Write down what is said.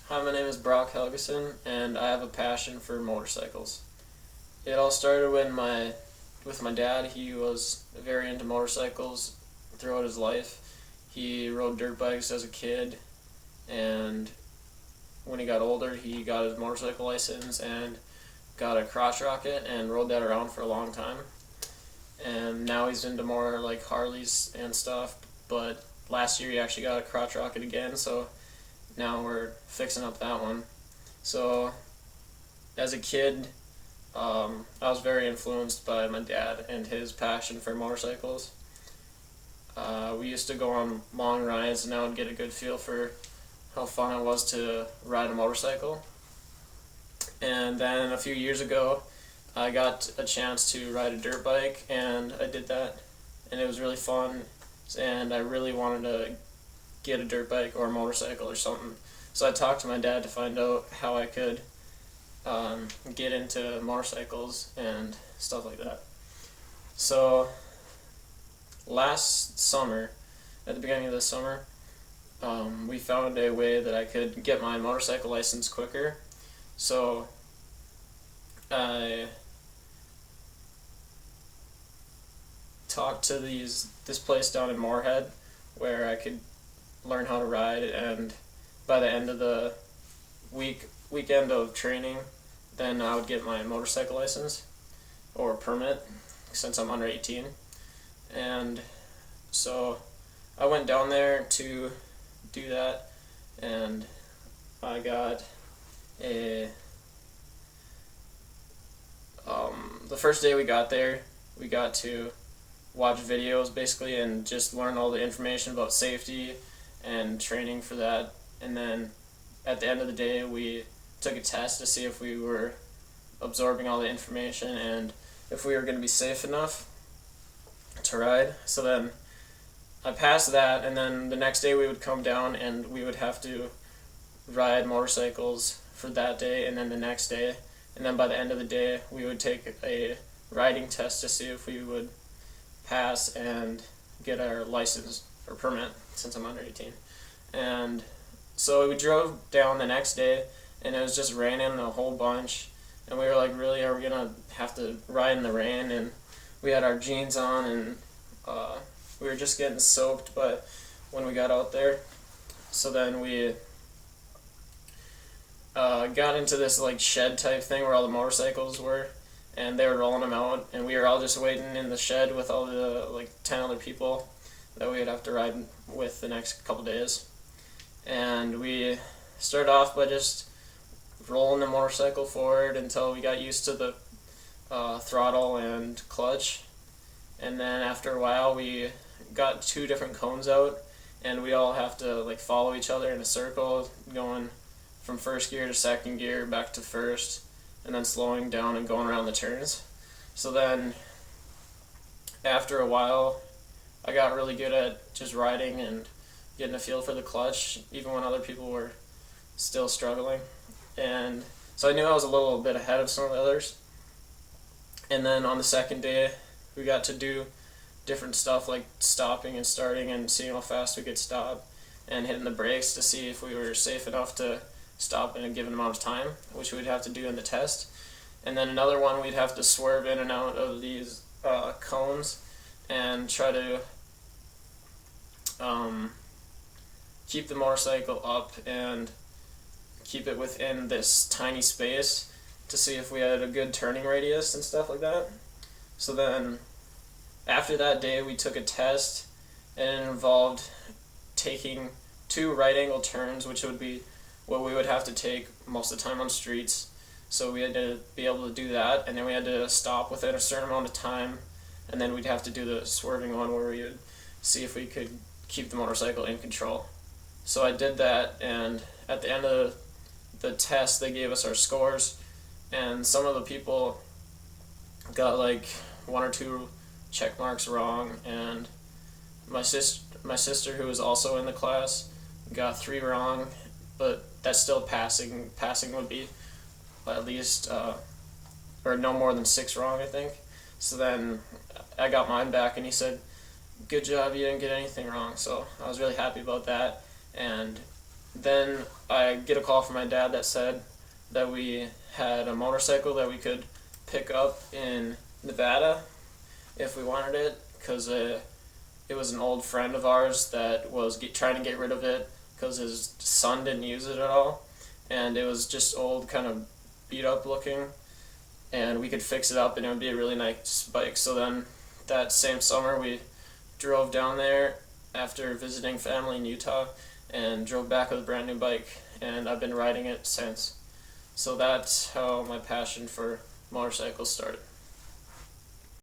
Hi, my name is Broc and I have a passion for motorcycles. It all started with my dad. He was very into motorcycles throughout his life. He rode dirt bikes as a kid, and when he got older, he got his motorcycle license and got a crotch rocket and rode that around for a long time. And now he's into more like Harleys and stuff. But last year he actually got a crotch rocket again, so now we're fixing up that one. So as a kid, I was very influenced by my dad and his passion for motorcycles. We used to go on long rides, and I would get a good feel for how fun it was to ride a motorcycle. And then a few years ago, I got a chance to ride a dirt bike, and I did that, and it was really fun. And I really wanted to get a dirt bike or a motorcycle or something. So I talked to my dad to find out how I could get into motorcycles and stuff like that. So last summer, at the beginning of this summer, we found a way that I could get my motorcycle license quicker. So I talked to this place down in Moorhead where I could learn how to ride, and by the end of the weekend of training, then I would get my motorcycle license or permit since I'm under 18. And so I went down there to do that, and I got the first day we got there, we got to watch videos basically and just learn all the information about safety and training for that. And then at the end of the day, we took a test to see if we were absorbing all the information and if we were going to be safe enough to ride. So then I passed that, and then the next day we would come down and we would have to ride motorcycles for that day and then the next day. And then by the end of the day, we would take a riding test to see if we would pass and get our license or permit since I'm under 18. And so we drove down the next day, and it was just raining a whole bunch, and we were like, really, are we gonna have to ride in the rain? And we had our jeans on, and we were just getting soaked but when we got out there. So then we got into this like shed type thing where all the motorcycles were, and they were rolling them out, and we were all just waiting in the shed with all the like 10 other people that we would have to ride with the next couple days. And we started off by just rolling the motorcycle forward until we got used to the throttle and clutch. And then after a while, we got 2 different cones out, and we all have to like follow each other in a circle, going from first gear to second gear back to first, and then slowing down and going around the turns. So then after a while, I got really good at just riding and getting a feel for the clutch, even when other people were still struggling. And so I knew I was a little bit ahead of some of the others. And then on the second day, we got to do different stuff like stopping and starting and seeing how fast we could stop and hitting the brakes to see if we were safe enough to stop in a given amount of time, which we'd have to do in the test. And then another one, we'd have to swerve in and out of these cones and try to keep the motorcycle up and keep it within this tiny space to see if we had a good turning radius and stuff like that. So then after that day, we took a test, and it involved taking 2 right angle turns, which would be what we would have to take most of the time on streets. So we had to be able to do that, and then we had to stop within a certain amount of time, and then we'd have to do the swerving one where we would see if we could keep the motorcycle in control. So I did that, and at the end of the test, they gave us our scores, and some of the people got like 1 or 2 check marks wrong, and my sister, who was also in the class, got 3 wrong, but that's still passing. Passing would be at least or no more than 6 wrong, I think. So then I got mine back, and he said, "Good job, you didn't get anything wrong." So I was really happy about that, and then I get a call from my dad that said that we had a motorcycle that we could pick up in Nevada if we wanted it, because it was an old friend of ours that was trying to get rid of it because his son didn't use it at all, and it was just old, kind of beat up looking, and we could fix it up and it would be a really nice bike. So then that same summer we drove down there after visiting family in Utah and drove back with a brand new bike, and I've been riding it since. So that's how my passion for motorcycles started.